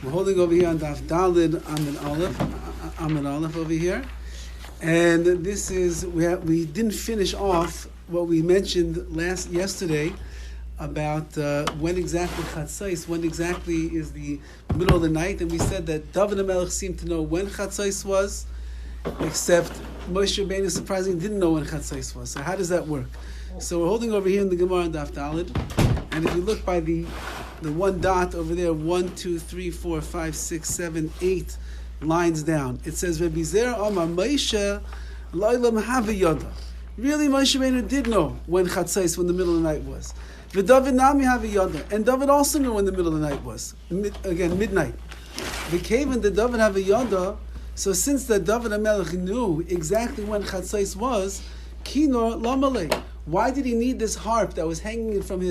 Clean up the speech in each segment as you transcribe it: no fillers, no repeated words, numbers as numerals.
We're holding over here on Daf Dalid Amid Aleph over here, and this is we didn't finish off what we mentioned yesterday about when exactly Chatzais, when exactly is the middle of the night, and we said that Dovid HaMelech seemed to know when Chatzais was, except Moshe Rabbeinu surprisingly didn't know when Chatzais was. So how does that work? So we're holding over here in the Gemara on Daf Dalid, and if you look by the one dot over there, 1, 2, 3, 4, 5, 6, 7, 8 lines down, it says Rabbi Zera Amar Moshe Loilam Haviyada. Really, Moshe Rabbeinu did know when Chatzais, when the middle of the night was. V'David Nami Haviyada, and David also knew when the middle of the night was. Midnight. V'Kaven the David Haviyada. So since the David HaMelech knew exactly when Chatzais was, Kinor Lamalei. Why did he need this harp that was hanging from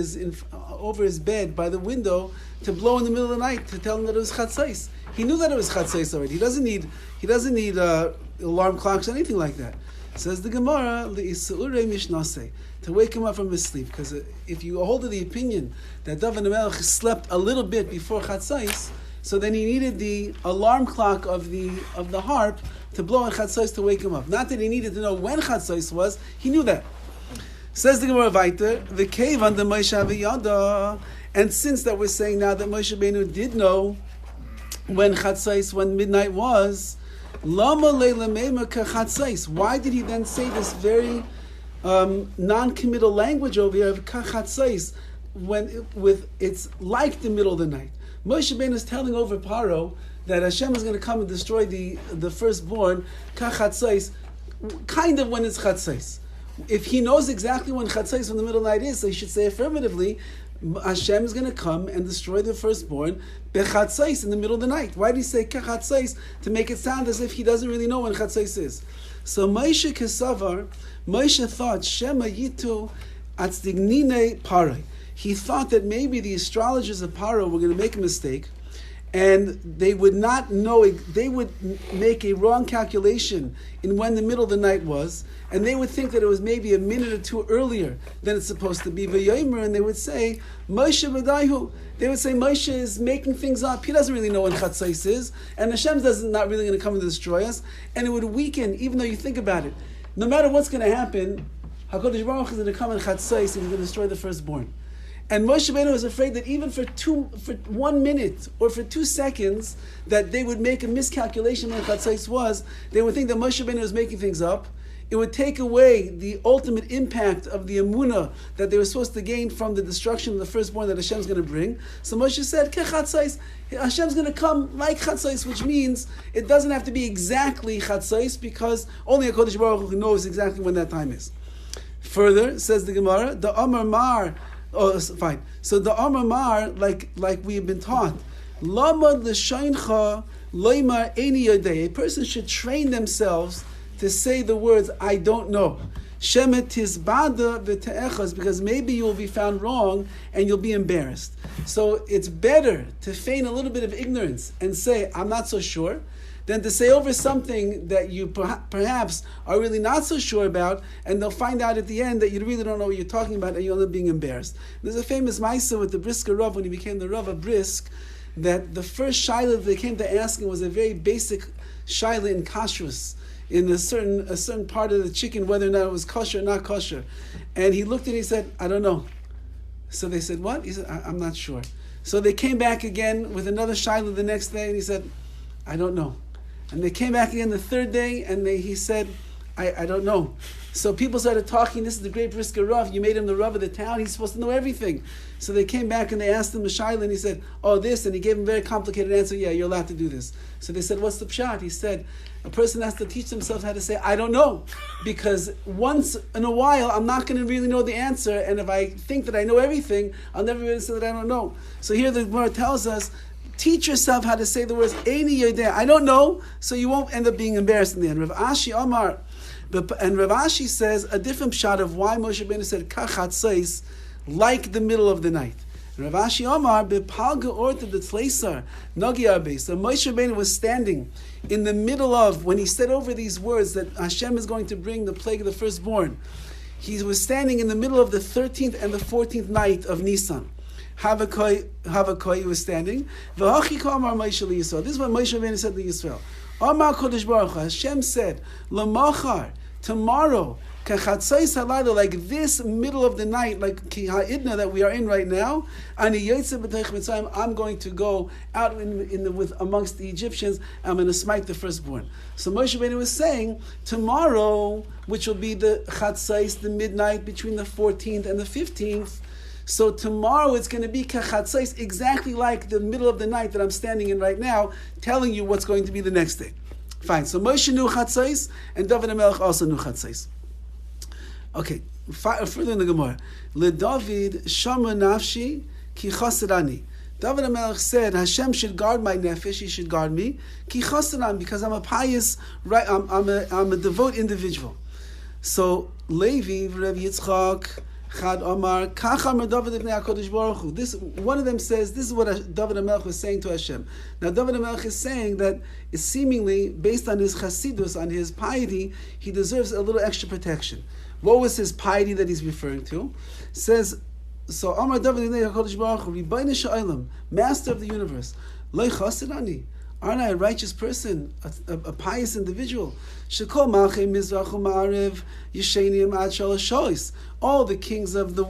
over his bed by the window to blow in the middle of the night to tell him that it was Chatzais? He knew that it was Chatzais already. He doesn't need alarm clocks or anything like that. Says the Gemara, L'Isa'urei Mishnaseh, to wake him up from his sleep. Because if you hold to the opinion that David HaMelech slept a little bit before Chatzais, so then he needed the alarm clock of the harp to blow on Chatzais to wake him up. Not that he needed to know when Chatzais was, he knew that. Says the Gemara weiter, the cave on the Moshe Haviyada, and since that we're saying now that Moshe Rabbeinu did know when Chatzais, when midnight was, Lama Leilamema Chatzais. Why did he then say this very non-committal language over here of Chatzais when it's like the middle of the night? Moshe Rabbeinu is telling over Paro that Hashem is going to come and destroy the firstborn Chatzais, kind of when it's Chatzais. If he knows exactly when Chatzais, when the middle of the night is, so he should say affirmatively, Hashem is going to come and destroy the firstborn bechatzais, in the middle of the night. Why did he say kachatzais? To make it sound as if he doesn't really know when Chatzais is. So Moshe Kesavar, Moshe thought, Shema Yitu Atzdignine Parai. He thought that maybe the astrologers of Paro were going to make a mistake, and they would not know, they would make a wrong calculation in when the middle of the night was, and they would think that it was maybe a minute or two earlier than it's supposed to be. And they would say, Moshe V'daihu. They would say, Moshe is making things up. He doesn't really know when Chatzais is, and Hashem is not really going to come and destroy us. And it would weaken, even though you think about it. No matter what's going to happen, HaKadosh Baruch Hu is going to come in Chatzais and he's going to destroy the firstborn. And Moshe Rabbeinu was afraid that even for 1 minute or for 2 seconds, that they would make a miscalculation when Chatzais was. They would think that Moshe Rabbeinu was making things up. It would take away the ultimate impact of the emunah that they were supposed to gain from the destruction of the firstborn that Hashem's going to bring. So Moshe said, Chatzais, Hashem's going to come like Chatzais, which means it doesn't have to be exactly Chatzais, because only HaKadosh Baruch Hu knows exactly when that time is. Further, says the Gemara, the Amar Mar. Oh, fine. So the Amar Mar, like we have been taught, Lamad l'shayncha loymar eini yodei. A person should train themselves to say the words, I don't know. Shemet tizbada v'te'echas, because maybe you will be found wrong and you'll be embarrassed. So it's better to feign a little bit of ignorance and say, I'm not so sure, than to say over something that you perhaps are really not so sure about, and they'll find out at the end that you really don't know what you're talking about, and you'll end up being embarrassed. There's a famous Maisa with the Brisker Rav, when he became the Rav of Brisk, that the first shaila that they came to ask him was a very basic shaila in kashrus, in a certain part of the chicken, whether or not it was kosher or not kosher. And he looked and he said, I don't know. So they said, what? He said, I'm not sure. So they came back again with another shaila the next day, and he said, I don't know. And they came back again the third day, and he said, I don't know. So people started talking, this is the great Brisker Rav, you made him the Rav of the town, he's supposed to know everything. So they came back and they asked him a shaila, and he said, oh, this, and he gave him a very complicated answer, yeah, you're allowed to do this. So they said, what's the pshat? He said, a person has to teach themselves how to say, I don't know. Because once in a while, I'm not going to really know the answer, and if I think that I know everything, I'll never be able to say that I don't know. So here the Gemara tells us, teach yourself how to say the words Eini Yodeh. I don't know, so you won't end up being embarrassed in the end. Rav Ashi Amar, and Rav Ashi says a different shot of why Moshe Rabbeinu said Kachatzais, like the middle of the night. Rav Ashi Amar bepalga orta the tleisar nagi arbe. So Moshe Rabbeinu was standing in the middle of, when he said over these words that Hashem is going to bring the plague of the firstborn. He was standing in the middle of the 13th and the 14th night of Nisan. Havakoi was standing. V'hachika amar Moshe liyisrael. This is what Moshe Rabbeinu said to Yisrael. Amar Kodesh Baruch Hu, Hashem said, L'machar, tomorrow, kachatzais halayla, like this middle of the night, like ki ha'idna that we are in right now, ani yotzei b'teich Mitzrayim, I'm going to go out with amongst the Egyptians, I'm going to smite the firstborn. So Moshe Rabbeinu was saying, tomorrow, which will be the chatzais, the midnight between the 14th and the 15th, so tomorrow it's going to be kachatzais, exactly like the middle of the night that I'm standing in right now, telling you what's going to be the next day. Fine. So Moshe knew chatzais, and Dovid HaMelech also knew chatzais. Okay. Further in the Gemara, LeDavid shama nafshi ki chaserani. Dovid HaMelech said, Hashem should guard my nefesh, He should guard me, ki chaserani, because I'm a pious, right? I'm a devout individual. So Levi, Rabbi Yitzchak, Chad Omar, Kacham David ibn HaKadosh Baruch Hu. This, one of them says, this is what David HaMelech was saying to Hashem. Now David HaMelech is saying that seemingly, based on his chasidus, on his piety, he deserves a little extra protection. What was his piety that he's referring to? It says, so Omar David ibn HaKadosh Baruch Hu, Ribono Shel, Master of the universe, Lo chaserani. Aren't I a righteous person, a pious individual? All the kings of the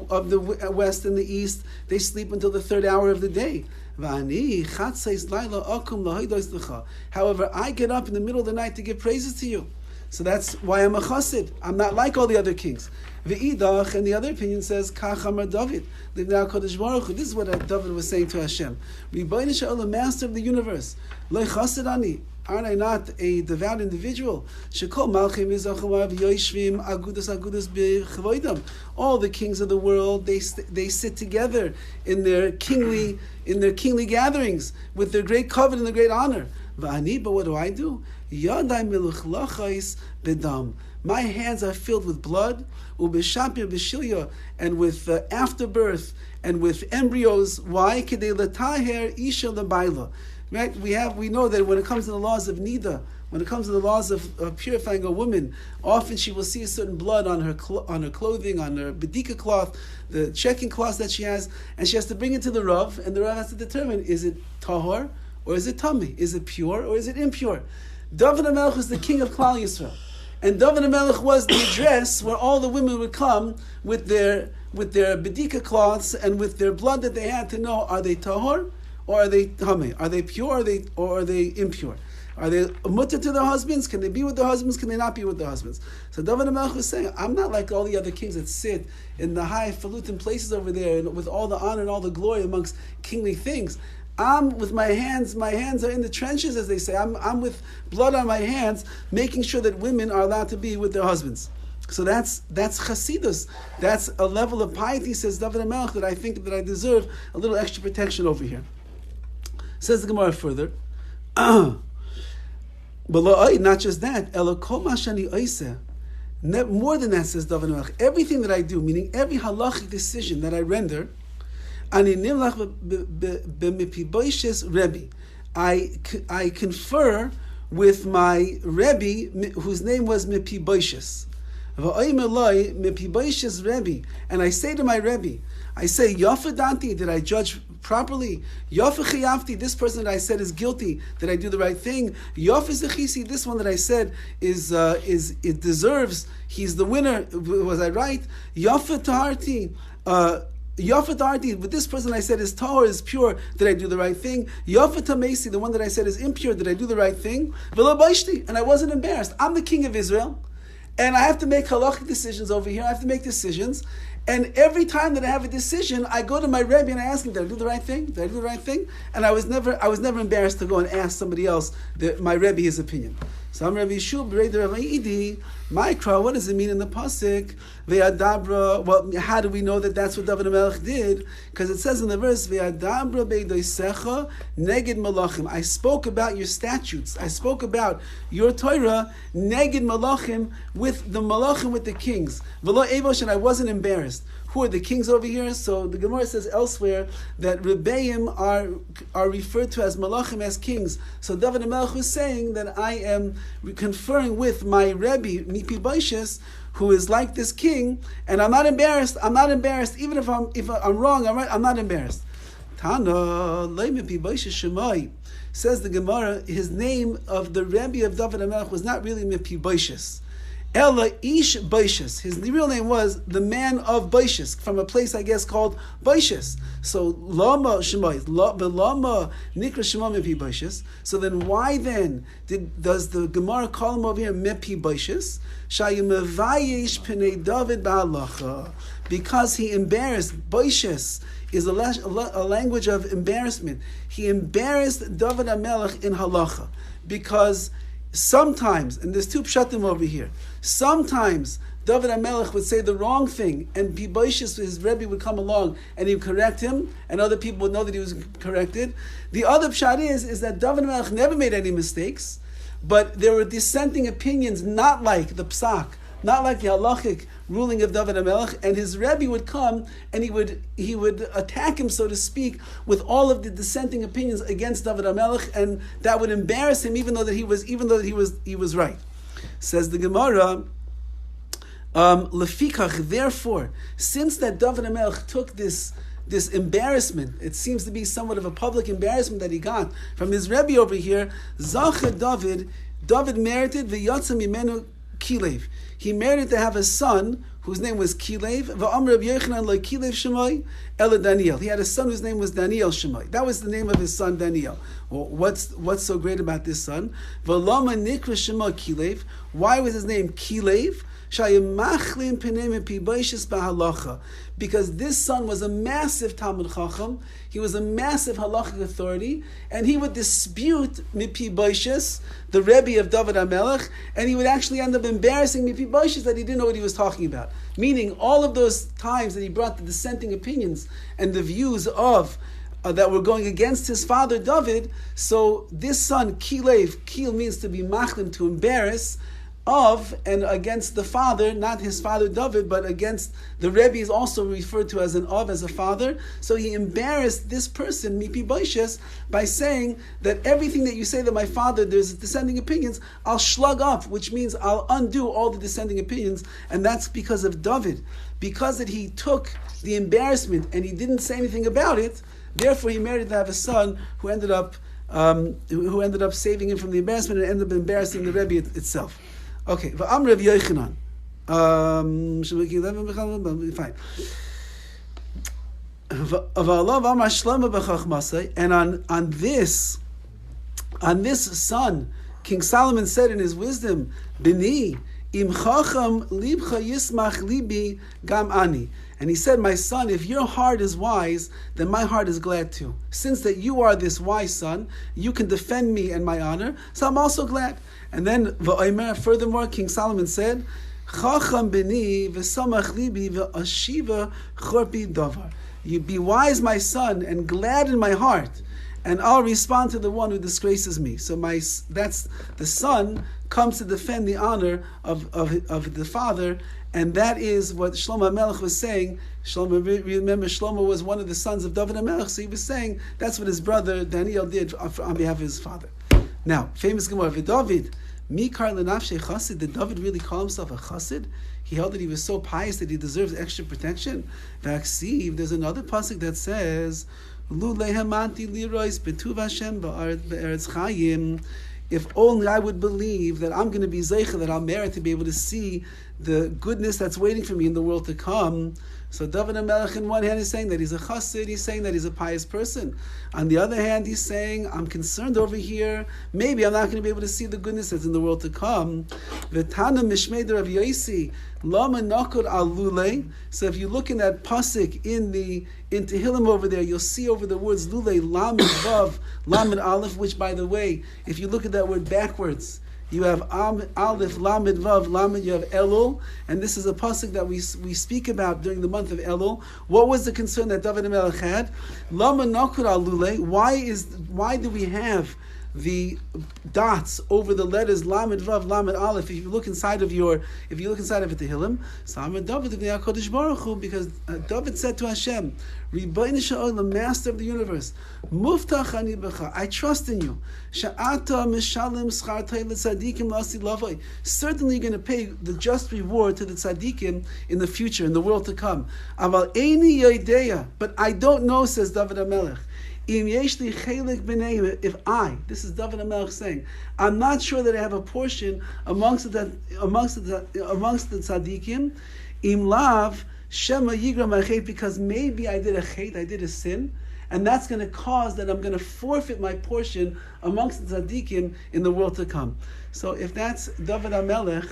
west and the east, they sleep until the third hour of the day. However, I get up in the middle of the night to give praises to you. So that's why I'm a chassid. I'm not like all the other kings. V'idach, and the other opinion says, Kach amar Dovid, Livnei HaKadosh Baruch Hu. This is what David was saying to Hashem. Ribono Shel Olam, Master of the universe. Lo chassid ani. Aren't I not a devout individual? Shekol malchei mizrachav yoshvim agudas b'chavoidam. All the kings of the world, they sit together in their kingly gatherings with their great covet and their great honor. V'ani, but what do I do? Yadai meluchlachais bedam. My hands are filled with blood, ubeshapir b'shilya, and with afterbirth and with embryos. Why? Kedei letaher isha lebaila. Right? We know that when it comes to the laws of nida, when it comes to the laws of purifying a woman, often she will see a certain blood on her clothing, on her bedika cloth, the checking cloth that she has, and she has to bring it to the Rav, and the Rav has to determine, is it tahor or is it tummy? Is it pure or is it impure? David HaMelech was the king of Klal Yisrael, and David HaMelech was the address where all the women would come with their bedika cloths and with their blood that they had to know, are they tahor or are they tamei? Are they pure or are they impure? Are they mutter to their husbands? Can they be with their husbands? Can they not be with their husbands? So David HaMelech was saying, I'm not like all the other kings that sit in the high falutin places over there with all the honor and all the glory amongst kingly things. I'm with my hands are in the trenches, as they say. I'm with blood on my hands, making sure that women are allowed to be with their husbands. So that's chasidus. That's a level of piety, says David HaMelech, that I think that I deserve a little extra protection over here. Says the Gemara further. But not just that. More than that, says David HaMelech. Everything that I do, meaning every halachic decision that I render, I confer with my Rebbe, whose name was Mepiboishes. And I say to my Rebbe, I say, Yafa Danti, did I judge properly? Yafa Chiyavti, this person that I said is guilty, did I do the right thing? Yafa Zechisi, this one that I said it deserves, he's the winner, was I right? Yafa Taharti, with this person I said is tahor, is pure, did I do the right thing? Yafa Tamesi, the one that I said is impure, did I do the right thing? And I wasn't embarrassed. I'm the king of Israel, and I have to make halachic decisions over here. I have to make decisions. And every time that I have a decision, I go to my Rebbe and I ask him, did I do the right thing? Did I do the right thing? And I was never embarrassed to go and ask somebody else, my Rebbe, his opinion. So I'm Rabbi Shub, Rabbi Idi, Mikra, what does it mean in the Pasuk? Ve'adabra, well, how do we know that that's what David HaMelech did? Because it says in the verse, Ve'adabra be'doisecha neged malachim. I spoke about your statutes. I spoke about your Torah, neged malachim, with the malachim, with the kings. V'lo evosh, and I wasn't embarrassed. Who are the kings over here? So the Gemara says elsewhere that Rebbeim are referred to as malachim, as kings. So David HaMelech was saying that I am conferring with my Rebbe, Mepiboishes, who is like this king, and I'm not embarrassed. I'm not embarrassed, even if I'm wrong. I'm right. I'm not embarrassed. Tana layman pi boishes shemai. Says the Gemara, his name of the Rebbe of David HaMelech was not really Mipi Boishes. Ella Ish Boishes. His real name was the man of Boishes, from a place, I guess, called Boishes. So, Lama Shemai, Lama Nikra Shema Mipi Boishes. So then why then does the Gemara call him over here Mipi Boishes? Shayimavayesh Pnei Dovid Ba'alacha. Because he embarrassed, Boishes is a language of embarrassment. He embarrassed David HaMelech in halacha, because sometimes, and there's two pshatim over here, sometimes David HaMelech would say the wrong thing, and Boishes, his Rebbe, would come along and he would correct him, and other people would know that he was corrected. The other pshat is that David HaMelech never made any mistakes, but there were dissenting opinions, not like the psak, not like the halachic ruling of David HaMelech, and his Rebbe would come and he would attack him, so to speak, with all of the dissenting opinions against David HaMelech, and that would embarrass him, even though he was right. Says the Gemara, Lefikach, therefore, since that David HaMelech took this embarrassment, it seems to be somewhat of a public embarrassment that he got from his Rebbe over here, Zacha David merited v'yatsa mimenu Kilev. He merited to have a son whose name was Kilev. V'amr Rabbi Yochanan lo Kilev Shemai ela Daniel. He had a son whose name was Daniel Shemai. That was the name of his son, Daniel. Well, what's so great about this son? V'lama nikra Shema Kilev. Why was his name Kilev? Because this son was a massive Talmud Chacham, he was a massive halachic authority, and he would dispute Mipi Boishes, the Rebbe of David HaMelech, and he would actually end up embarrassing Mipi Boishes that he didn't know what he was talking about. Meaning, all of those times that he brought the dissenting opinions and the views of that were going against his father David, so this son, Kilev, Kil means to be machlim, to embarrass, of and against the father, not his father David, but against the Rebbe is also referred to as an of, as a father. So he embarrassed this person, Mipi Boishes, by saying that everything that you say that my father, there's dissenting opinions, I'll slug up, which means I'll undo all the dissenting opinions, and that's because of David. Because that he took the embarrassment and he didn't say anything about it, therefore he merited to have a son who ended up saving him from the embarrassment and ended up embarrassing the Rebbe itself. Okay, V'am Rabbi Yochanan. Fine. And on this son, King Solomon said in his wisdom, Bini, im chacham libcha yismach libi gam ani. And he said, my son, if your heart is wise, then my heart is glad too. Since that you are this wise son, you can defend me and my honor, so I'm also glad. And then, furthermore, King Solomon said, Chacham bini v'samach libi v'ashiva chorpi davar. You be wise, my son, and glad in my heart, and I'll respond to the one who disgraces me. So that's the son comes to defend the honor of the father, and that is what Shlomo HaMelech was saying. Remember, Shlomo was one of the sons of David HaMelech, so he was saying that's what his brother Daniel did on behalf of his father. Now, famous Gemara, David, Mikar lenafshe chassid, did David really call himself a chassid? He held that he was so pious that he deserves extra protection. Vaksiv, there's another pasuk that says, Lu lehamanti lirois betuv Hashem ba'eretz chayim. If only I would believe that I'm going to be zeicha, that I'll merit to be able to see the goodness that's waiting for me in the world to come. So David HaMelech, in one hand, is saying that he's a chassid, he's saying that he's a pious person. On the other hand, he's saying, I'm concerned over here, maybe I'm not going to be able to see the goodness that's in the world to come. V'tana mishmei de Rav Yosi, lama nakod al lulei. So if you look in that pasuk in Tehillim over there, you'll see over the words lulei, lamed vav, lamed aleph, which, by the way, if you look at that word backwards, you have Aleph, Lamed, Vav, Lamed, you have Elul, and this is a pasuk that we speak about during the month of Elul. What was the concern that David HaMelech had? Lama nakur al lulei. Why do we have the dots over the letters Lamed Vav, Lamed Aleph. If you look inside of the Tehillim, Samad Dovid Kodesh Baruch Hu, because Dovid said to Hashem, Ribbono shel Olam, Master of the universe, Muftach ani b'cha, I trust in you. Sha'ata mishalim schar tov l'tzadikim la'asi lavoi. Certainly you're going to pay the just reward to the tzadikim in the future, in the world to come. Aval eini yodeya, but I don't know, says David HaMelech. If I, this is David HaMelech saying, I'm not sure that I have a portion amongst the tzaddikim, im lav shema yigram achet, because maybe I did a sin, and that's going to cause that I'm going to forfeit my portion amongst the tzaddikim in the world to come. So if that's David HaMelech,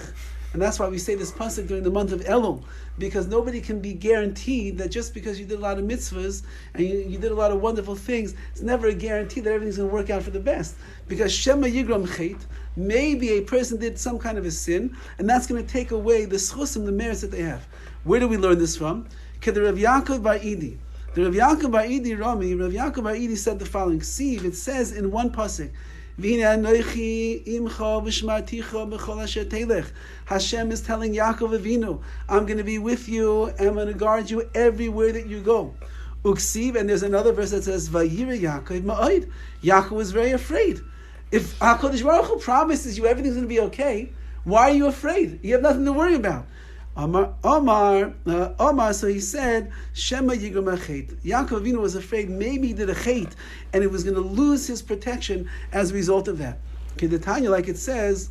and that's why we say this pasuk during the month of Elul, because nobody can be guaranteed that just because you did a lot of mitzvahs and you did a lot of wonderful things, it's never a guarantee that everything's going to work out for the best. Because Shema Yigram Chet, maybe a person did some kind of a sin, and that's going to take away the schusim, the merits that they have. Where do we learn this from? The Rav Yaakov Bar Idi. The Rav Yaakov Bar Idi Rami, Rav Yaakov Bar Idi said the following. See, it says in one pasuk, Hashem is telling Yaakov Avinu, I'm going to be with you and I'm going to guard you everywhere that you go. Uksiv, and there's another verse that says, Vayira Yaakov ma'od. Yaakov was very afraid. If HaKadosh Baruch Hu promises you everything's going to be okay, why are you afraid? You have nothing to worry about. Omar, so he said, Shema Yigram Achet. Yaakov Avinu was afraid maybe he did a chet, and he was going to lose his protection as a result of that. Kedetanya, like it says,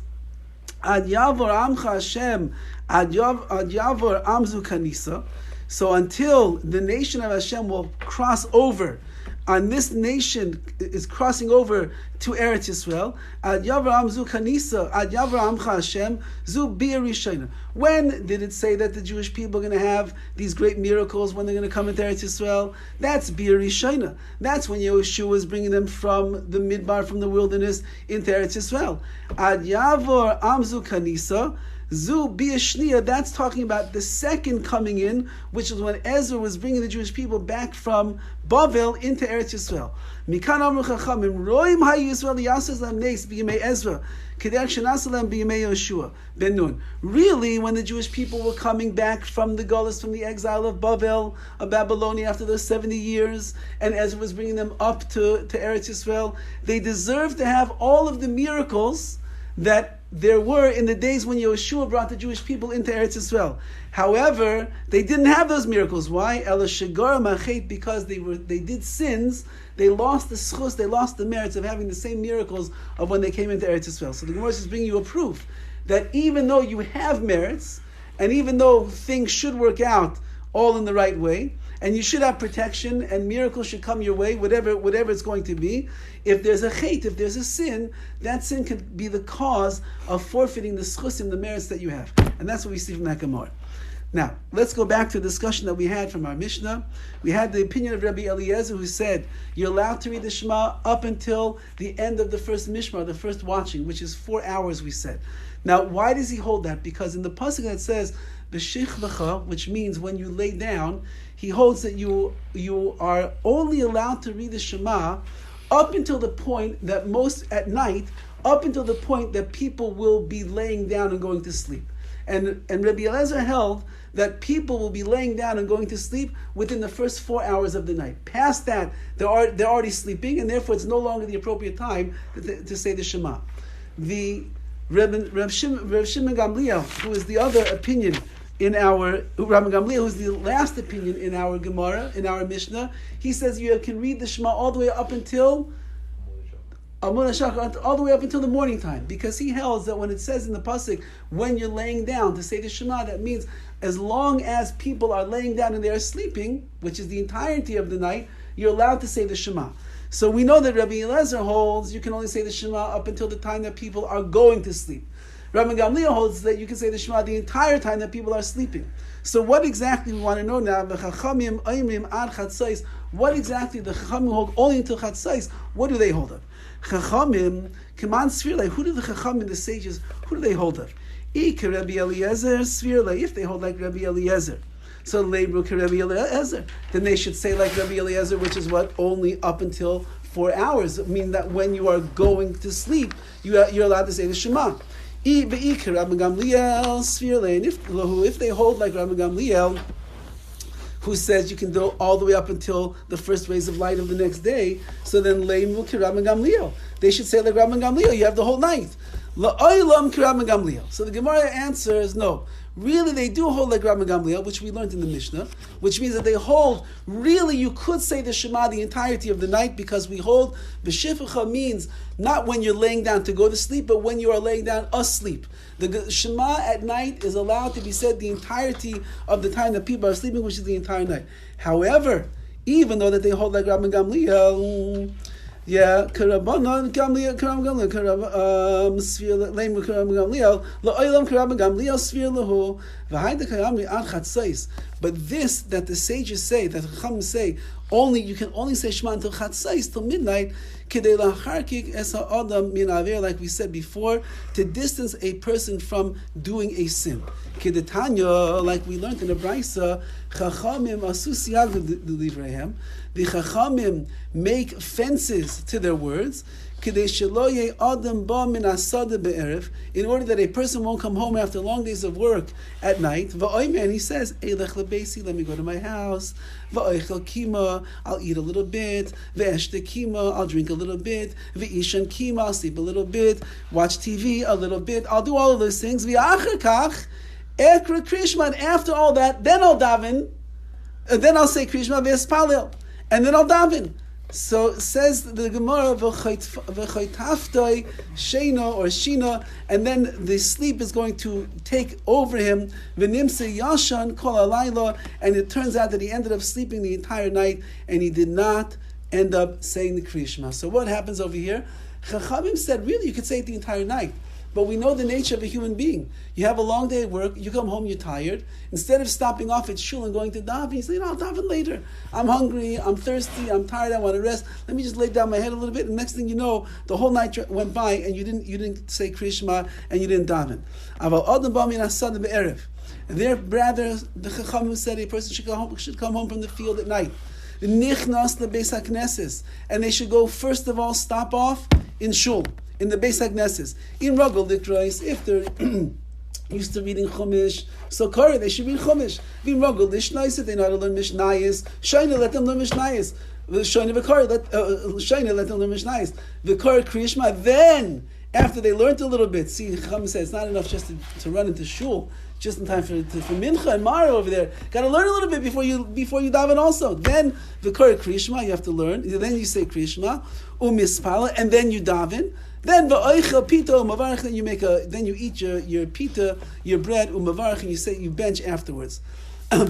Ad Yavor Amcha Hashem, Ad Yavor Amzu Kanisa. So until the nation of Hashem will cross over, and this nation is crossing over to Eretz Yisrael, Ad Yavram Zu Kanisa, Ad Yavram Hashem, Zu Bia Rishayna. When did it say that the Jewish people are going to have these great miracles when they're going to come into Eretz Yisrael? That's Bia Rishayna. That's when Yeshua is bringing them from the Midbar, from the wilderness, into Eretz Yisrael. Ad Yavor Amzu Kanisa, Zu B'Yashniya, that's talking about the second coming in, which is when Ezra was bringing the Jewish people back from Bavel into Eretz Yisrael. Mikan Amru Chachamim, Roim HaYisrael Yasaz Lam Neis B'Yimei Ezra, Kedech Shenasalam B'Yimei Yoshua Ben Nun. Really, when the Jewish people were coming back from the Golus, from the exile of Bavel, of Babylonia, after those 70 years, and Ezra was bringing them up to Eretz Yisrael, they deserved to have all of the miracles that there were in the days when Yeshua brought the Jewish people into Eretz Yisrael. However, they didn't have those miracles. Why? Ela Shagara Machet, because they did sins. They lost the schus, they lost the merits of having the same miracles of when they came into Eretz Yisrael. So the Gemara is bringing you a proof that even though you have merits, and even though things should work out all in the right way, and you should have protection, and miracles should come your way, whatever it's going to be, if there's a chet, if there's a sin, that sin could be the cause of forfeiting the schusim, the merits that you have. And that's what we see from that Gemara. Now, let's go back to a discussion that we had from our Mishnah. We had the opinion of Rabbi Eliezer, who said you're allowed to read the Shema up until the end of the first Mishmar, the first watching, which is 4 hours, we said. Now, why does he hold that? Because in the pasuk that says b'shichvacha, which means when you lay down, he holds that you are only allowed to read the Shema up until the point that at night, up until the point that people will be laying down and going to sleep. And Rabbi Eliezer held that people will be laying down and going to sleep within the first 4 hours of the night. Past that, they're already sleeping, and therefore it's no longer the appropriate time to say the Shema. The Rav Shimon Gamliel, who is the other opinion in our Rabbi Gamliel, who's the last opinion in our Gemara, in our Mishnah, he says you can read the Shema all the way up until all the way up until the morning time, because he holds that when it says in the pasuk when you're laying down to say the Shema, that means as long as people are laying down and they are sleeping, which is the entirety of the night, you're allowed to say the Shema. So we know that Rabbi Eliezer holds you can only say the Shema up until the time that people are going to sleep. Rabbi Gamliel holds that you can say the Shema the entire time that people are sleeping. So what exactly we want to know now? What exactly the Chachamim hold only until Chatzais? What do they hold of? Chachamim, Kaman Svirle, who do the Chachamim, the sages, who do they hold of? Ika Rabbi Eliezer, Svirle, if they hold like Rabbi Eliezer. So Leibru Rabbi Eliezer, then they should say like Rabbi Eliezer, which is what? Only up until 4 hours. It means that when you are going to sleep, you're allowed to say the Shema. If they hold like Rabbi Gamliel, who says you can do all the way up until the first rays of light of the next day, so then layman ki Rabbi Gamliel. They should say like Rabbi Gamliel, you have the whole night. La'olam ki Rabbi Gamliel. So the Gemara answers no. Really, they do hold like Rabbi Gamliel, which we learned in the Mishnah, which means that they hold, really, you could say the Shema the entirety of the night, because we hold, B'shifcha means not when you're laying down to go to sleep, but when you are laying down asleep. The Shema at night is allowed to be said the entirety of the time that people are sleeping, which is the entire night. However, even though that they hold like Rabbi Gamliel, yeah, Karabanan Gamliel, Karam Gamliel, Sphere Lame Gamliel, La'olam Karam Gamliel, Sphere Lahu, V'haida Karamli Ad Chatzais. But this that the sages say, that the Chacham say, you can only say Shema until Chatzais, till midnight, Kedei Lacharkik Es Ha'adam Min Aver, like we said before, to distance a person from doing a sin. Kedetanya, like we learned in the Brisa, Chachamim Asu Siyag L'Livreihem. The Chachamim make fences to their words, in order that a person won't come home after long days of work at night. And he says, let me go to my house. I'll eat a little bit. I'll drink a little bit. I'll sleep a little bit. Watch TV a little bit. I'll do all of those things. And after all that, then I'll daven. And then I'll say Krishma v'espalil. And then I'll daven. So says the Gemara, v'chaytaftoi sheina or shina, and then the sleep is going to take over him. V'nimse yashan kol halayla, and it turns out that he ended up sleeping the entire night, and he did not end up saying the Krishma. So what happens over here? Chachamim said, really, you could say it the entire night. But we know the nature of a human being. You have a long day at work, you come home, you're tired. Instead of stopping off at shul and going to daven, you say, I'll daven later. I'm hungry, I'm thirsty, I'm tired, I want to rest. Let me just lay down my head a little bit. And next thing you know, the whole night went by and you didn't say Krishma and you didn't daven. And there, rather, the Chachamim said a person should come home from the field at night. Nichnas the Beis HaKnesses. And they should go, first of all, stop off in shul, in the Beis HaKnesses. In Ragol Likrais, if they're used to reading Chumash, so Korah, they should read Chumash. In Ragol Lishnais, if they know how to learn Mishnayos, Shaina, let them learn Mishnayos. Shaina V'Korah, let them learn Mishnayos. V'Korah Kriyishma, then, after they learned a little bit, see, Chacham says it's not enough just to run into shul, just in time for Mincha and Mara over there. Got to learn a little bit before you daven also. Then the Korah Kriyishma, you have to learn. Then you say Kriyishma, Umispala, and then you daven. Then va'oichel pita u'mavarach, then you eat your pita, your bread u'mavarach, and you bench afterwards. And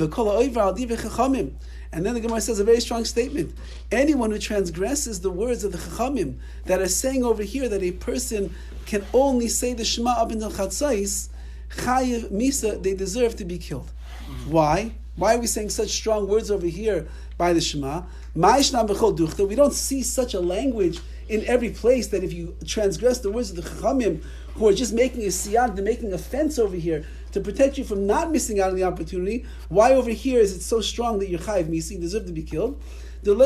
then the Gemara says a very strong statement. Anyone who transgresses the words of the Chachamim that are saying over here that a person can only say the Shema up until Chatzais, Chayiv Misa, they deserve to be killed. Why? Why are we saying such strong words over here by the Shema? We don't see such a language in every place that if you transgress the words of the Chachamim, who are just making a siyag, they're making a fence over here to protect you from not missing out on the opportunity. Why over here is it so strong that you're chayiv misa, you deserve to be killed? We don't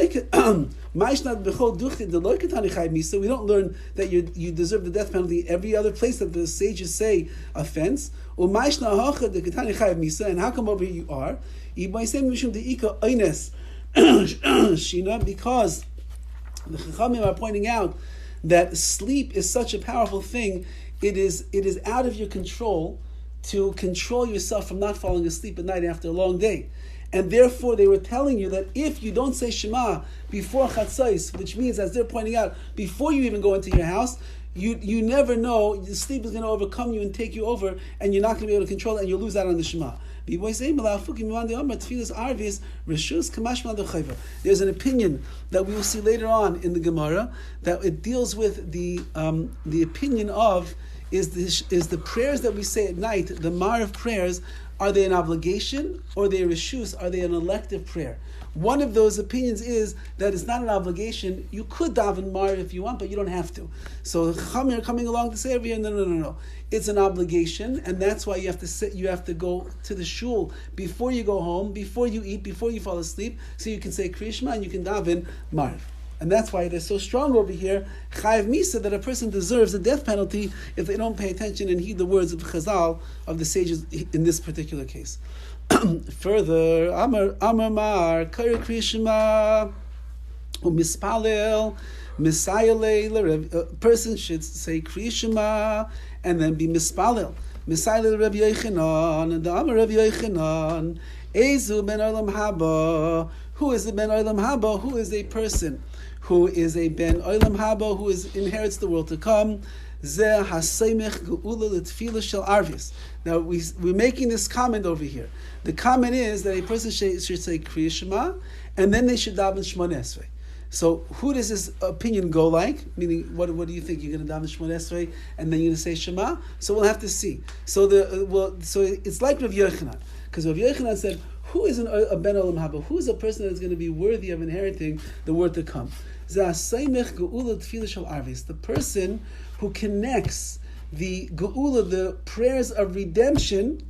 learn that you deserve the death penalty every other place that the sages say offense. And how come over here you are? Because the Chachamim are pointing out that sleep is such a powerful thing. It is out of your control to control yourself from not falling asleep at night after a long day. And therefore they were telling you that if you don't say Shema before Chatzos, which means, as they're pointing out, before you even go into your house, you never know, the sleep is going to overcome you and take you over, and you're not going to be able to control it, and you'll lose out on the Shema. There's an opinion that we will see later on in the Gemara that it deals with the opinion of is the prayers that we say at night, the Ma'ariv prayers, are they an obligation or are they a reshus? Are they an elective prayer? One of those opinions is that it's not an obligation. You could daven Ma'ariv if you want, but you don't have to. So Chachamim are coming along to say over here, no. It's an obligation, and that's why you have to go to the shul before you go home, before you eat, before you fall asleep, so you can say Krishma and you can daven Ma'ariv. And that's why they're so strong over here, Chayav Misa, that a person deserves a death penalty if they don't pay attention and heed the words of Chazal, of the sages in this particular case. Further, Amar Mar, Kari Krishma, Mispalel, Misayale, a person should say Krishma and then be Mispalel. Misayale Rabbi Yochanan, and the Amar Rabbi Yochanan, Ezu ben Olam Haba. Who is the ben Olam Haba? Who is a person who is a ben Olam Haba, who inherits the world to come? Zeh haseimech geula l'tefila shel arvis. Now we're making this comment over here. The comment is that a person should say Kriya Shema, and then they should daven Shmona Esrei. So who does this opinion go like? Meaning, what do you think? You're going to daven Shmona Esrei, and then you're going to say Shema? So we'll have to see. So so it's like Rav Yochanan, because Rav Yochanan said, who is a ben Olam Haba? Who is a person that is going to be worthy of inheriting the world to come? The person who connects the geula, the prayers of redemption,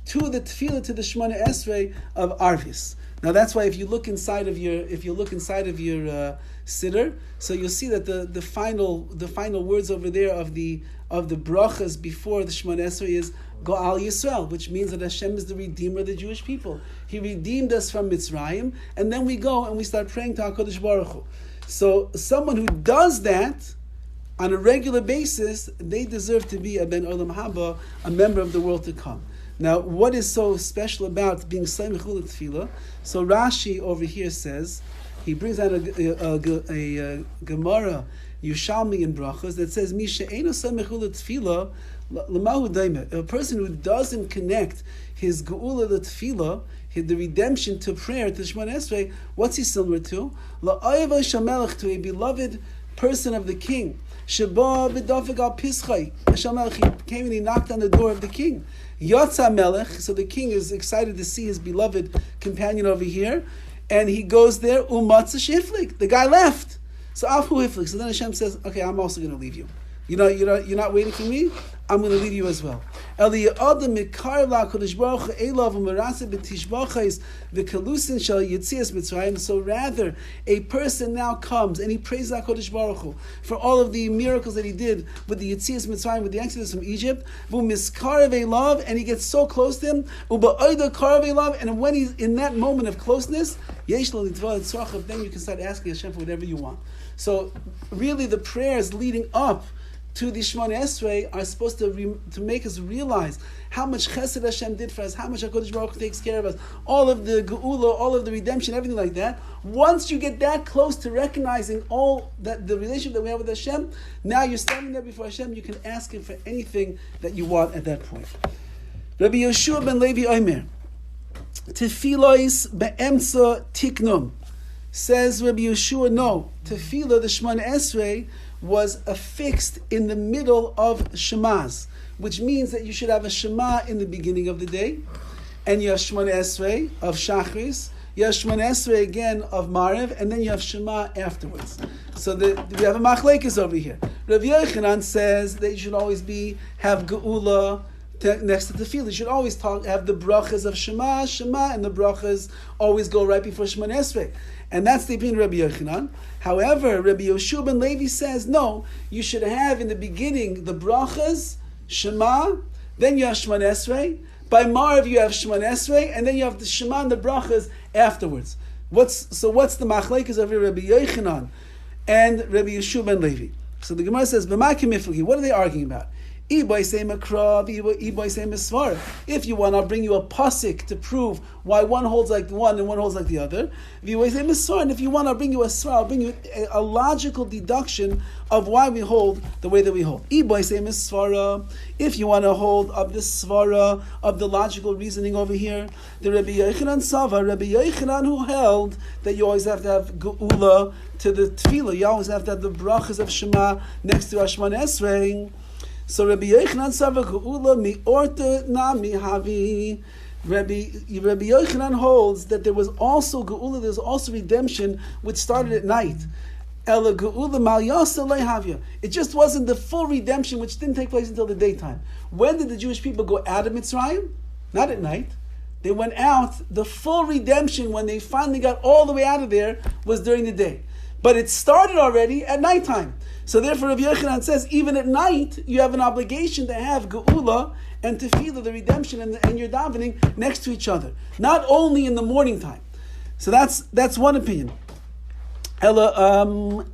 to the tefillah, to the Shemona Esrei of Arvis. Now that's why if you look inside of your siddur, so you'll see that the final words over there of the brachas before the Shemona Esrei is Go'al Yisrael, which means that Hashem is the Redeemer of the Jewish people. He redeemed us from Mitzrayim, and then we go and we start praying to HaKadosh Baruch Hu. So someone who does that on a regular basis, they deserve to be a Ben Olam Haba, a member of the world to come. Now, what is so special about being Saimechul Tefillah? So Rashi over here says, he brings out a Gemara, Yushalmi in Berachos, that says, Misha Eino Saimechul Tefillah, Lamahu Daima. A person who doesn't connect his Geula the Tefillah, the redemption to prayer, to Shemona Esrei, what's he similar to? La'ayva Shamelech, to a beloved person of the king. Sheba b'dafik al pischai. Shamelech, he came and he knocked on the door of the king. Yatza Melech, so the king is excited to see his beloved companion over here, and he goes there, umatza shiflik. The guy left. So afu hiflik. So then Hashem says, okay, I'm also going to leave you. You're not waiting for me? I'm going to leave you as well. So rather, a person now comes and he praises HaKadosh Baruch Hu for all of the miracles that he did with the Yetzias Mitzrayim, with the Exodus from Egypt, and he gets so close to him, and when he's in that moment of closeness, then you can start asking Hashem for whatever you want. So really the prayers leading up to the Shemona Esrei are supposed to make us realize how much chesed Hashem did for us, how much HaKadosh Baruch Hu takes care of us, all of the geula, all of the redemption, everything like that. Once you get that close to recognizing all that the relationship that we have with Hashem, now you're standing there before Hashem, you can ask Him for anything that you want at that point. Rabbi Yeshua ben Levi Omer, Tefilos be'emtza tiknum. Says Rabbi Yeshua, no, Tefillah, the Shemona Esrei, was affixed in the middle of Shemaz, which means that you should have a Shema in the beginning of the day, and you have Shemona Esrei of Shachris, you have Shemona Esrei again of Mariv, and then you have Shema afterwards. So we have a machlekes over here. Rav Yochanan says that you should always have Geula next to the Tefillah. You should always have the brachas of Shema, and the brachas always go right before Shemona Esrei. And that's the opinion of Rabbi Yochanan. However, Rabbi Yoshua ben Levi says, no, you should have in the beginning the brachas, Shema, then you have Shemona Esrei. By Marv you have Shemona Esrei, and then you have the Shema and the brachas afterwards. What's the machlekes of Rabbi Yochanan and Rabbi Yoshua ben Levi? So the Gemara says, what are they arguing about? If you want, I'll bring you a pasuk to prove why one holds like the one and one holds like the other. And if you want, I'll bring you a svara, I'll bring you a logical deduction of why we hold the way that we hold. If you want to hold of the svara, of the logical reasoning over here, the Rabbi Yochanan Sava, Rabbi Yochanan who held that you always have to have geula to the tefillah, you always have to have the brachas of Shema next to Shemona Esrei. So Rabbi Yochanan Sava Geula mi'orta na mihavi. Rabbi Yochanan holds that there was also Geula, there's also redemption, which started at night. Ela Geula mal yasa lehavya. It just wasn't the full redemption, which didn't take place until the daytime. When did the Jewish people go out of Mitzrayim? Not at night. They went out. The full redemption, when they finally got all the way out of there, was during the day. but it started already at nighttime. So therefore, Rabbi Yochanan says, even at night, you have an obligation to have geula and tefillah, the redemption, and your davening next to each other, not only in the morning time. So that's one opinion. Ella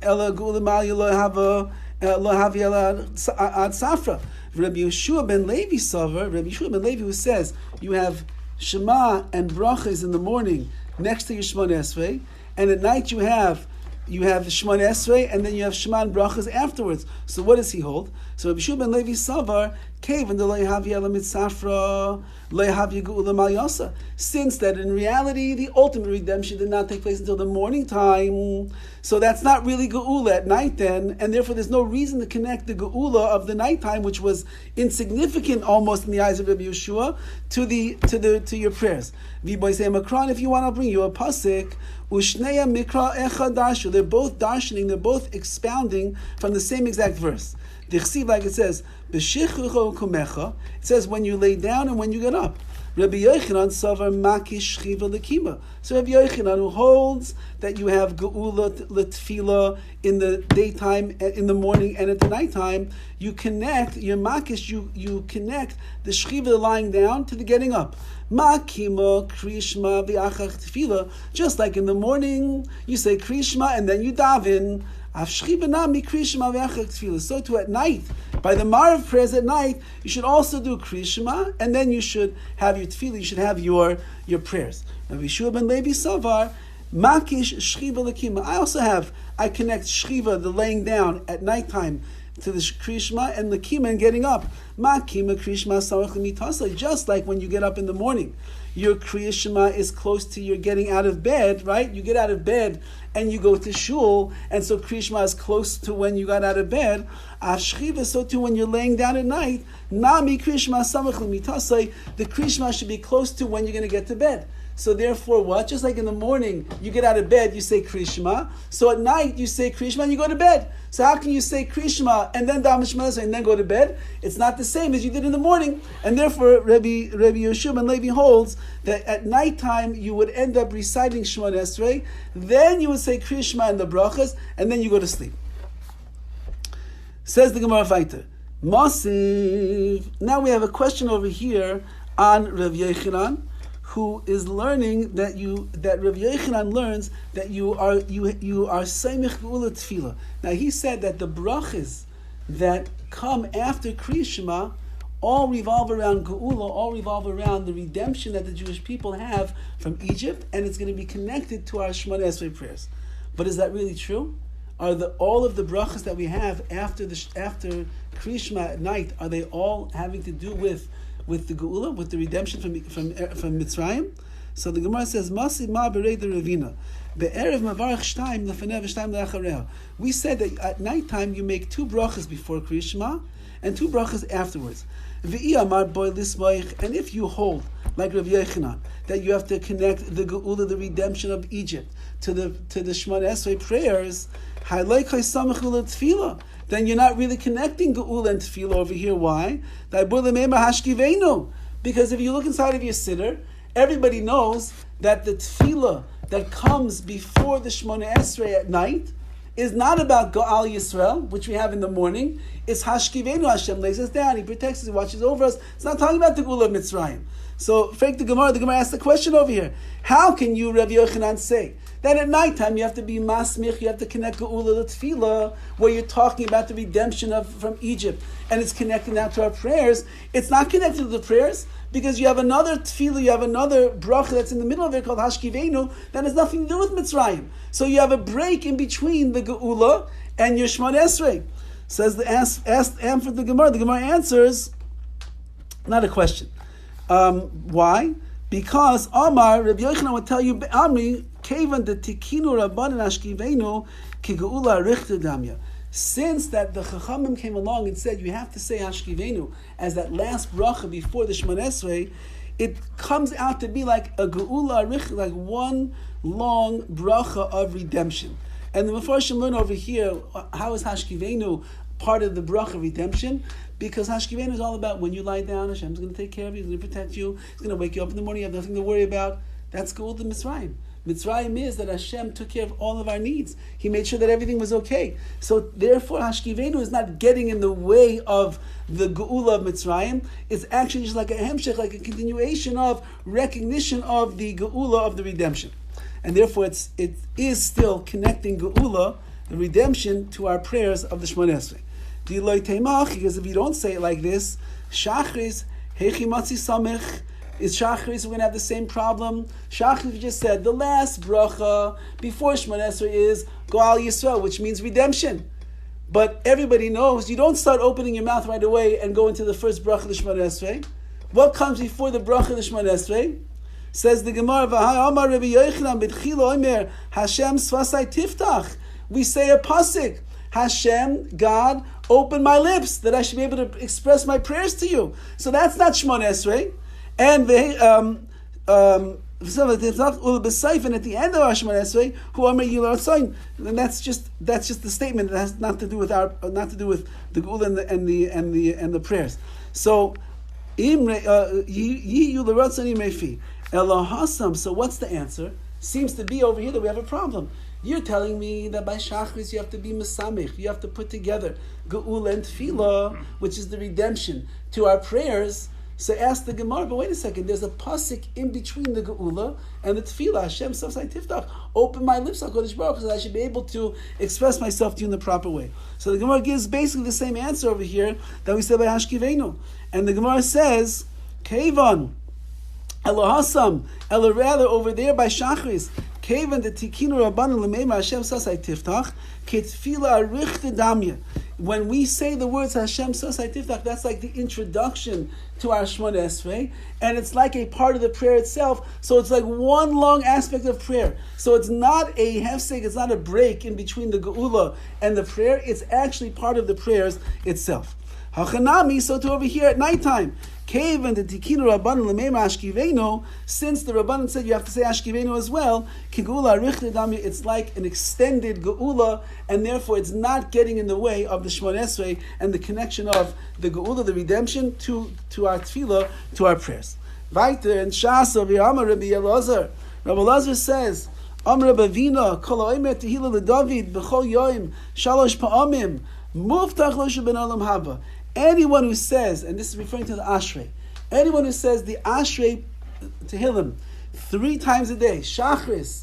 geula ma'al lo havi ela ad safra. Rabbi Yeshua ben Levi Savar, Rabbi Yeshua ben Levi, who says you have Shema and brachas in the morning next to your Shemona Esrei, and at night you have the Shemona Esrei, and then you have Shema and brachas afterwards. So what does he hold? So Rabbi Yeshua ben Levi Savar, Kavan de lehavi ela mitzafra lehavi geula mal yasa. Since that in reality the ultimate redemption did not take place until the morning time, so that's not really geula at night then, and therefore there's no reason to connect the geula of the nighttime, which was insignificant almost in the eyes of Rabbi Yeshua, to your prayers. V'boy say Makran, if you want, I'll bring you a pasuk. Ushneya mikra echad darshu. They're both darshaning, they're both expounding from the same exact verse. Dichsiv, like it says, b'shichucho kumecha. It says when you lay down and when you get up. Rabbi Yochanan savar makish shchiva lekima. So Rabbi Yochanan, who holds that you have geula letfila in the daytime, in the morning, and at the nighttime, you connect your makish. You connect the shchiva lying down to the getting up. Makima krishma v'achach tefila. Just like in the morning, you say krishma and then you daven. So too at night, by the Marav prayers at night, you should also do Krishma, and then you should have your tefillah, you should have your prayers. Rabbi Yeshua ben Levi Savar, Makish Shchiva Lekima. I connect Shchiva, the laying down at nighttime, to the Krishma, and Lekima, and getting up. Makima Krishma Sarach L'mitasa. Just like when you get up in the morning, your Krishma is close to your getting out of bed, right? You get out of bed and you go to shul, and so Krishma is close to when you got out of bed. Ashchiva, so too when you're laying down at night, Nami Krishma Samach L'mitasai, the Krishma should be close to when you're going to get to bed. So therefore what? Just like in the morning, you get out of bed, you say Krishma. So at night, you say Krishma and you go to bed. So how can you say Krishma and then Dam Shemana and then go to bed? It's not the same as you did in the morning. And therefore, Rabbi Yeshua ben Levi holds that at nighttime, you would end up reciting Shemona Esrei, then you would say Krishma and the brachas, and then you go to sleep. Says the Gemara Fighter. Masiv. Now we have a question over here on Rav Yochanan, who is learning that Rabbi Yochanan learns that you are seimich geula tefillah. Now he said that the brachas that come after Kriyat all revolve around geula, all revolve around the redemption that the Jewish people have from Egypt, and it's going to be connected to our Shemona Esrei prayers. But is that really true? Are all of the brachas that we have after Kriyat at night, are they all having to do with the geula, with the redemption from Mitzrayim? So the Gemara says, "Masi ma berei de Ravina, be'erev mavarach shtaim lefanev v'shtaim le'achareha." We said that at nighttime you make 2 brachas before Kriyat Shema and 2 brachas afterwards. V'i amar boy lismoich, and if you hold like Rabbi Yochanan that you have to connect the geula, the redemption of Egypt, to the Shemona Esrei prayers, halei samach tefillah, then you're not really connecting geula and tefillah over here. Why? Because if you look inside of your siddur, everybody knows that the tefillah that comes before the Shemona Esrei at night is not about Go'al Yisrael, which we have in the morning. It's Hashkivenu. Hashem lays us down, He protects us, He watches over us. It's not talking about the geula of Mitzrayim. So, fake the Gemara asks the question over here. How can you, Rabbi Yochanan, say that at nighttime you have to be masmich, you have to connect geula to tefillah, where you're talking about the redemption from Egypt, and it's connecting that to our prayers? It's not connected to the prayers, because you have another tefillah, you have another bracha that's in the middle of it called Hashkivenu, that has nothing to do with Mitzrayim. So you have a break in between the geula and your Shemona Esrei. Says answer the Gemara. The Gemara answers, not a question. Why? Because Amar, Rabbi Yochanan would tell you, Amri, Kevan de Tikinu Rabbanan Ashkivenu ki geula richte damya. Since that the Chachamim came along and said you have to say Hashkivenu as that last bracha before the Shemona Esrei, it comes out to be like a geula richte, like one long bracha of redemption. And the Mefarshim learn over here, how is Hashkivenu part of the bracha of redemption? Because Hashkivenu is all about when you lie down, Hashem's going to take care of you, He's going to protect you, He's going to wake you up in the morning, you have nothing to worry about. That's geula Mitzrayim. Mitzrayim is that Hashem took care of all of our needs. He made sure that everything was okay. So therefore, Hashkivenu is not getting in the way of the Geula of Mitzrayim. It's actually just like a hemshech, like a continuation of recognition of the Geula of the redemption. And therefore, it is still connecting Geula, the redemption, to our prayers of the Shmoneh Esrei. Because if you don't say it like this, Shachris, Hechi Matzi Samech, is Shachris, we're going to have the same problem. Shachris, we just said, the last bracha before Shmoneh Esrei is Goal Yisrael, which means redemption. But everybody knows you don't start opening your mouth right away and go into the first bracha of the Shmoneh Esrei. What comes before the bracha of the Shmoneh Esrei? Says the Gemara, V'hai Amar Rabbi Yochanan b'tchila omer, Hashem svasai tiftach. We say a pasuk, Hashem, God, open my lips that I should be able to express my prayers to you. So that's not Shmoneh Esrei. And and at the end of our Shmoneh Esrei, who Amar Yilar Tzayin, and that's just the statement that has not to do with the Geula and the prayers. So so what's the answer? Seems to be over here that we have a problem. You're telling me that by Shachris you have to be Mesamech, you have to put together Geula and Tefillah, which is the redemption, to our prayers. So ask the Gemara, but wait a second, there's a pasuk in between the Geula and the Tefillah. Hashem Safsai Tiftach, open my lips, HaKadosh Baruch Hu, so that I should be able to express myself to you in the proper way. So the Gemara gives basically the same answer over here that we said by Hashkivenu. And the Gemara says, Kevan, Elohasam, rather over there by Shachris, Kevan the Tikinu Rabbanan L'meimar Hashem Sasai Tiftach, Ketfila Arichte Damya. When we say the words Hashem Sasai Tiftach, that's like the introduction to our Shmoneh Esrei, and it's like a part of the prayer itself. So it's like one long aspect of prayer. So it's not a hefsek, it's not a break in between the Geula and the prayer. It's actually part of the prayers itself. Hachanami, so to over here at nighttime. Cave and the Tikinu Rabbanan L'meimar Ashkivenu, since the Rabbanan said you have to say Ashkivenu as well, Kigula Richte Damya, it's like an extended Geula, and therefore it's not getting in the way of the Shmoneh Esrei and the connection of the Geula, the redemption, to our Tefillah, to our prayers. Weiter in Shasa V'Amar Rabbi Elazar. Rabbi Elazar says, Amr Bavina Kol Ha'omer Tehillah LeDavid B'chol Yoim Shalosh Pa'amim Muftach Lo Sheben Olam Haba. Anyone who says, and this is referring to the Ashrei, anyone who says the Ashrei Tehillim 3 times a day, Shachris,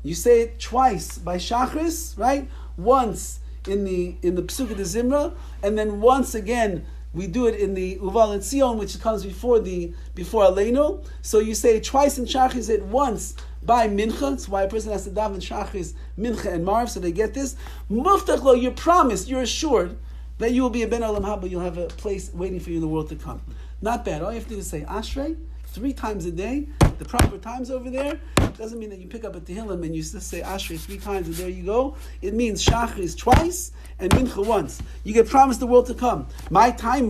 you say it twice by Shachris, right? Once in the Pesukah de Zimra, and then once again we do it in the Uval Etzion, which comes before Aleinu. So you say it twice in Shachris, it once by Mincha. That's why a person has to daven Shachris, Mincha, and Marv, so they get this. Muftach lo, you're promised, you're assured that you will be a ben olam haba, you'll have a place waiting for you in the world to come. Not bad. All you have to do is say Ashrei 3 times a day, the proper times over there. Doesn't mean that you pick up a Tehillim and you just say Ashrei 3 times and there you go. It means Shachris twice and Mincha once. You get promised the world to come. My time,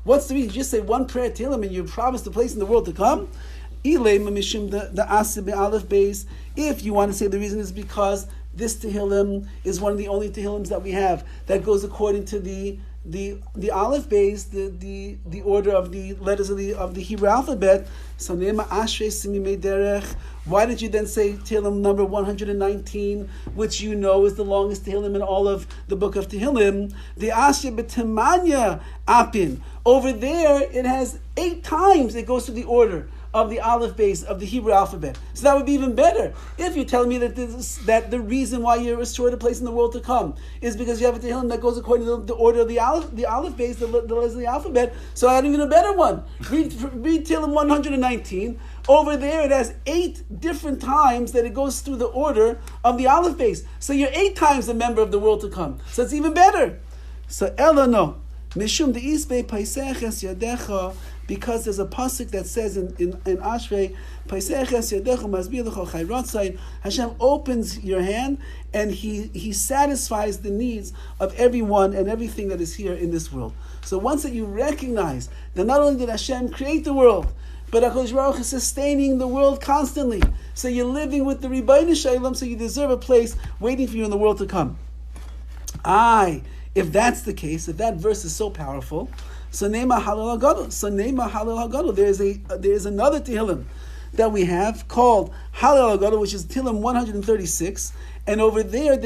what's the reason? You just say one prayer Tehillim and you're promised a place in the world to come? The Asib Aleph base. If you want to say the reason is because this Tehillim is one of the only Tehillims that we have that goes according to the Aleph base, the order of the letters of the Hebrew alphabet. So why did you then say Tehillim number 119, which you know is the longest Tehillim in all of the book of Tehillim? The Asya B'Temanya Apin. Over there, it has 8 times it goes to the order of the Aleph base of the Hebrew alphabet. So that would be even better. If you're telling me that the reason why you're restored a place in the world to come is because you have a Tehillim that goes according to the order of the Aleph base, the letters of the alphabet, so I had even a better one. Read Tehillim 119. Over there it has 8 different times that it goes through the order of the Aleph base. So you're 8 times a member of the world to come. So it's even better. So Ella no. Mishum de'isbe paiseches yadecha, because there's a pasuk that says in Ashrei, paiseches yadecha masbir lecha chayratzai, Hashem opens your hand and He satisfies the needs of everyone and everything that is here in this world. So once that you recognize that not only did Hashem create the world, but HaKadosh Baruch Hu is sustaining the world constantly. So you're living with the Ribono Shel Olam, so you deserve a place waiting for you in the world to come. If that's the case, if that verse is so powerful, so Neima Halal HaGadol. So Neima Halal HaGadol. There is another Tehillim that we have called Halal Agada, which is Tilim 136, and over there, over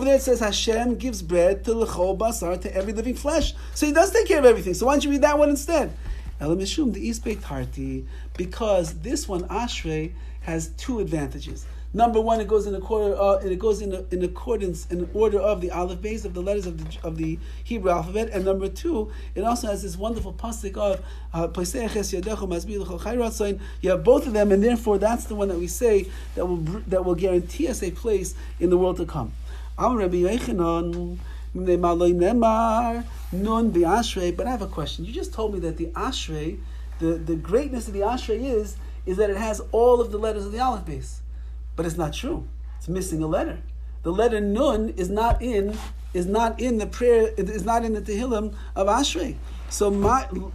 there it says Hashem gives bread to l'chol basar, to every living flesh. So He does take care of everything. So why don't you read that one instead? Elamishum the East Beit Harti, because this one Ashrei has two advantages. Number one, it goes in accordance in order of the aleph base of the letters of the Hebrew alphabet, and number two, it also has this wonderful pasuk of you have both of them, and therefore that's the one that we say that will guarantee us a place in the world to come. But I have a question. You just told me that the Ashrei, the greatness of the Ashrei is that it has all of the letters of the aleph base. But it's not true. It's missing a letter. The letter Nun is not in the prayer. It is not in the Tehillim of Ashrei. So I'm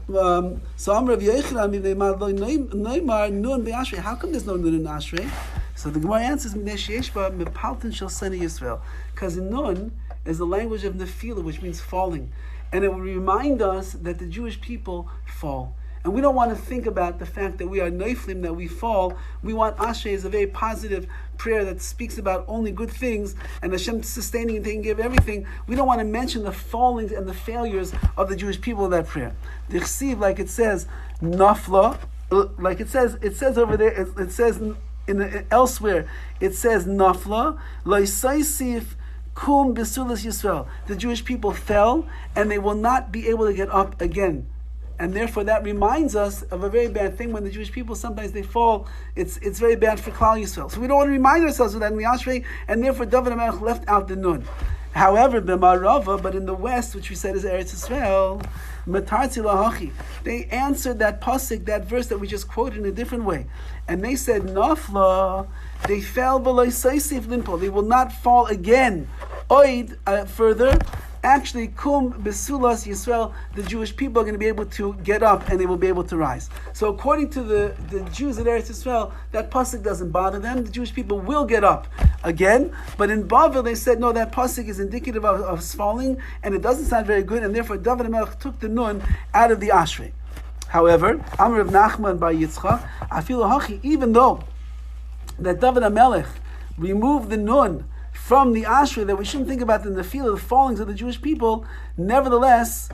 Rav Yochanan Nun be'Ashrei. How come there's no Nun in Ashrei? So the Gemara answers because Nun is the language of Nefilah, which means falling, and it will remind us that the Jewish people fall. And we don't want to think about the fact that we are neiflim, that we fall. We want Ashrei as a very positive prayer that speaks about only good things and Hashem sustaining and taking care of everything. We don't want to mention the fallings and the failures of the Jewish people in that prayer. The chsiv, like it says, nafla, like it says over there, it says elsewhere, it says nafla, loisaisif kum besulas Yisrael. The Jewish people fell and they will not be able to get up again. And therefore that reminds us of a very bad thing when the Jewish people, sometimes they fall. It's very bad for Klal Yisrael. So we don't want to remind ourselves of that in the Ashrei, and therefore Dovid HaMelech left out the Nun. However, b'Marava, but in the west, which we said is Eretz Yisrael, Matarzi lahachi, they answered that pasuk, that verse that we just quoted, in a different way. And they said, Nafla, they fell v'lo seisif linpol, they will not fall again. Oid, further, actually, kum besulas Yisrael, the Jewish people are going to be able to get up and they will be able to rise. So according to the Jews at Eretz Yisrael, that pasuk doesn't bother them. The Jewish people will get up again. But in Bavel, they said, no, that pasuk is indicative of falling, and it doesn't sound very good, and therefore Dovid HaMelech took the Nun out of the Ashrei. However, Amr of Nachman by Yitzchak, Afilu Hachi, even though that Dovid HaMelech removed the Nun from the Ashrei, that we shouldn't think about the Nefilah, the fallings of the Jewish people, nevertheless,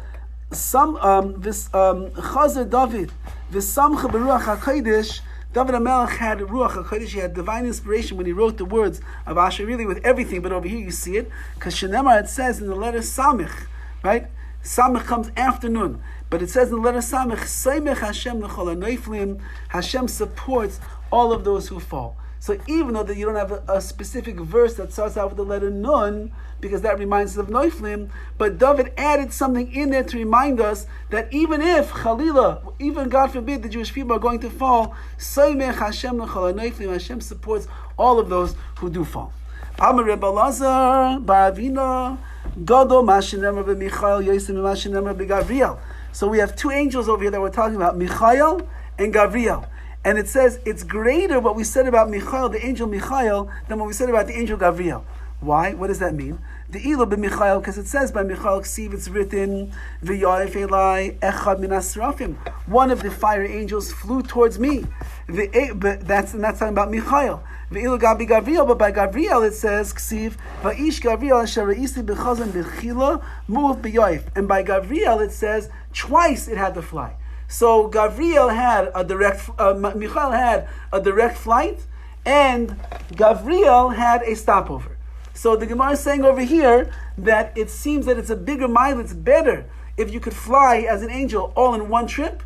some Chazer David, V'samcha Beruach HaKodesh, David HaMelech had Ruach HaKodesh, he had divine inspiration when he wrote the words of Ashrei, really with everything, but over here you see it, because Shenemar, it says in the letter Samich, right? Samich comes after Nun, but it says in the letter Samich, Seimech Hashem L'chol HaNoiflim, Hashem supports all of those who fall. So even though that you don't have a specific verse that starts out with the letter Nun, because that reminds us of Noiflim, but David added something in there to remind us that even if, Chalila, even God forbid, the Jewish people are going to fall, Seimech Hashem L'chol HaNoiflim, Hashem supports all of those who do fall. Amar Reb Elazar, Ba'avina, Gado Mashinemar b'Michael, Yosem Mashinemar b'Gavriel. So we have two angels over here that we're talking about, Michael and Gavriel. And it says it's greater what we said about Michael, the angel Michael, than what we said about the angel Gavriel. Why? What does that mean? The Ilo b'Michael, because it says by Michael Ksiv, it's written, V'yoyef Elai Echad min Asrafim. One of the fire angels flew towards me. But that's talking about Michael. V'ilo Gabi Gavriel, but by Gavriel it says Ksiv, Va'ish Gavriel Asher Re'isi b'Chazan b'Chila Muv b'Yoyef. And by Gavriel it says twice it had to fly. So Gavriel had a direct, Michael had a direct flight, and Gavriel had a stopover. So the Gemara is saying over here that it seems that it's a bigger mile, it's better if you could fly as an angel all in one trip,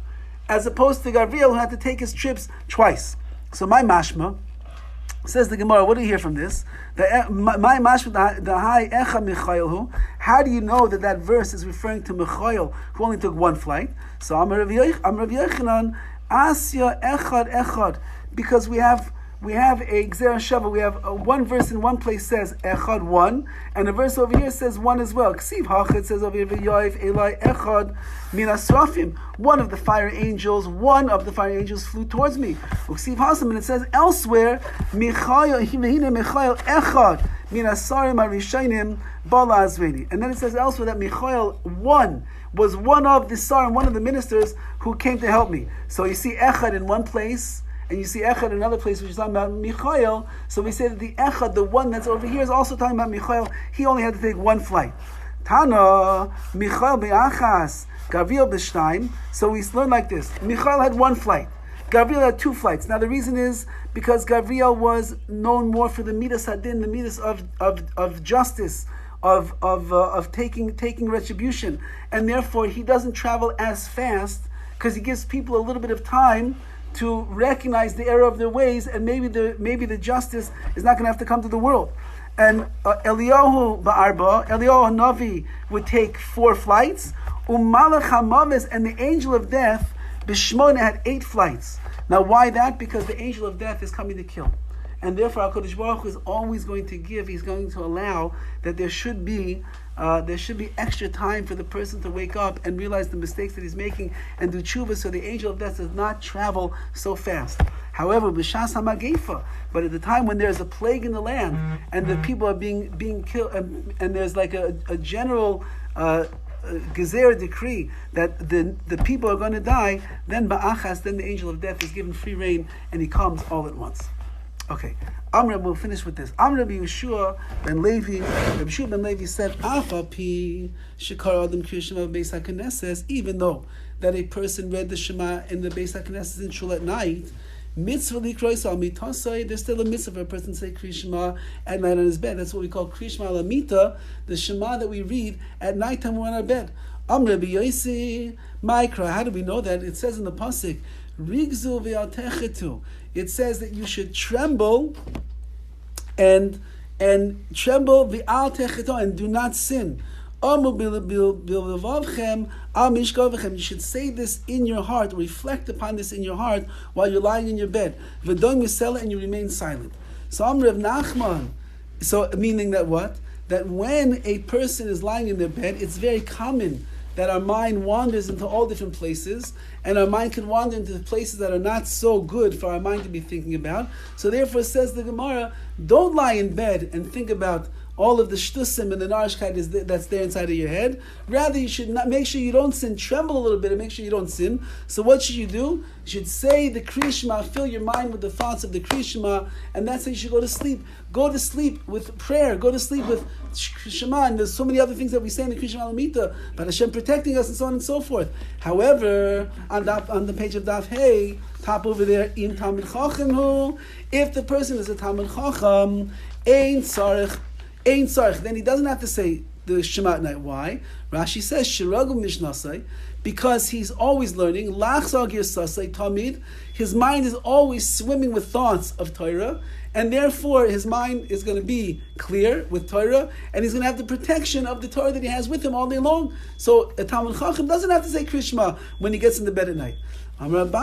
as opposed to Gavriel who had to take his trips twice. So my mashma, says the Gemara, what do you hear from this? How do you know that verse is referring to Michael, who only took one flight? So Amar Rav Yochanan, Asya Echad Echad, because we have we have a Gzera Shava. We have one verse in one place says Echad, one, and a verse over here says one as well. Ksiv Hachad says over here V'yoif Elai Echad Min Asrafim. One of the fire angels flew towards me. Ksiv Hasam, and it says elsewhere Michael Echad Min Asarim Arishainim Bala Azveni. And then it says elsewhere that Michael was one of the Sarim, one of the ministers who came to help me. So you see Echad in one place, and you see Echad in another place, which is talking about Michael. So we say that the Echad, the one that's over here, is also talking about Michael. He only had to take one flight. Tana, Michael be'achas, Gabriel b'shtaim. So we learn like this. Michael had one flight. Gabriel had two flights. Now the reason is because Gabriel was known more for the midas hadin, the midas of justice, of taking retribution, and therefore he doesn't travel as fast because he gives people a little bit of time to recognize the error of their ways, and maybe the justice is not going to have to come to the world. And Eliyahu Navi would take 4 flights. Umalach HaMaves, and the angel of death B'Shmona had 8 flights. Now why that? Because the angel of death is coming to kill. And therefore, HaKadosh Baruch Hu is always going to give. He's going to allow that there should be extra time for the person to wake up and realize the mistakes that he's making and do tshuva, so the angel of death does not travel so fast. However, b'shas hamagefa, but at the time when there's a plague in the land and the people are being killed, and there's like a general Gezer decree that the people are going to die, then ba'achas, then the angel of death is given free reign and he comes all at once. Okay, we'll finish with this. Rabbi Yeshua ben Levi said, Afapi shekar adam kriyashma beis haKnesses, even though that a person read the Shema in the Beis HaKnesses in Shul at night, mitzvah likrois al mitasai, there's still a mitzvah for a person to say Kriya Shema at night on his bed. That's what we call Kriya Shema al mita, the Shema that we read at night time when we're on our bed. Rabbi Yosi, Ma'ikra, how do we know that? It says in the pasuk, Rigzu ve'altechetu. It says that you should tremble and tremble ve'altechetu, and do not sin. You should say this in your heart, reflect upon this in your heart while you're lying in your bed. And you remain silent. So Rav Nachman, so meaning that what? That when a person is lying in their bed, it's very common that our mind wanders into all different places, and our mind can wander into places that are not so good for our mind to be thinking about. So therefore, says the Gemara, don't lie in bed and think about all of the shtusim and the narishkeit that's there inside of your head. Rather, you should not make sure you don't sin. Tremble a little bit and make sure you don't sin. So what should you do? You should say the Kriya Shema, fill your mind with the thoughts of the Kriya Shema, and that's how you should go to sleep. Go to sleep with prayer. Go to sleep with Shema, and there's so many other things that we say in the Kriya Shema Lamita, about Hashem protecting us and so on and so forth. However, on the page of Daf Hey, top over there, Im Talmud Chacham Hu, if the person is a Talmud Chacham, Ein Tzarech, then he doesn't have to say the Shema at night. Why? Rashi says, Shiragu Mishnasai, because he's always learning. Lachzal Girsasai Tamid, his mind is always swimming with thoughts of Torah, and therefore his mind is going to be clear with Torah, and he's going to have the protection of the Torah that he has with him all day long. So a Talmud Chacham doesn't have to say Kriya Shema when he gets into bed at night. No, even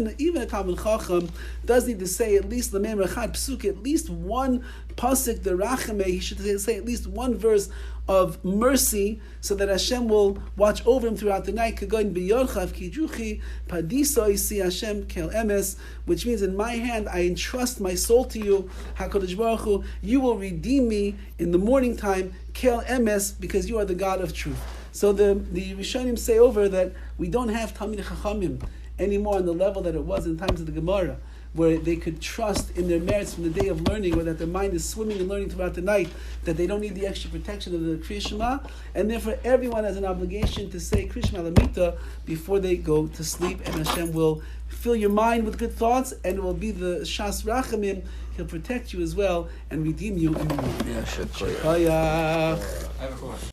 a Talmud Chacham does need to say at least l'mem rechad psuk, at least one pasuk the rachame. He should say at least one verse of mercy, so that Hashem will watch over him throughout the night. Kagoin b'yorchav kijuchi padisa isi Hashem kel emes, which means in my hand I entrust my soul to you. HaKadosh Baruch Hu, you will redeem me in the morning time, kel emes, because you are the God of truth. So the Rishonim say over that we don't have Talmidei Chachamim anymore on the level that it was in times of the Gemara, where they could trust in their merits from the day of learning, or that their mind is swimming and learning throughout the night, that they don't need the extra protection of the Kriya Shema, and therefore everyone has an obligation to say Kriya Shema Lamita before they go to sleep, and Hashem will fill your mind with good thoughts, and it will be the Shas Rachamim. He'll protect you as well and redeem you in the morning. I have a question.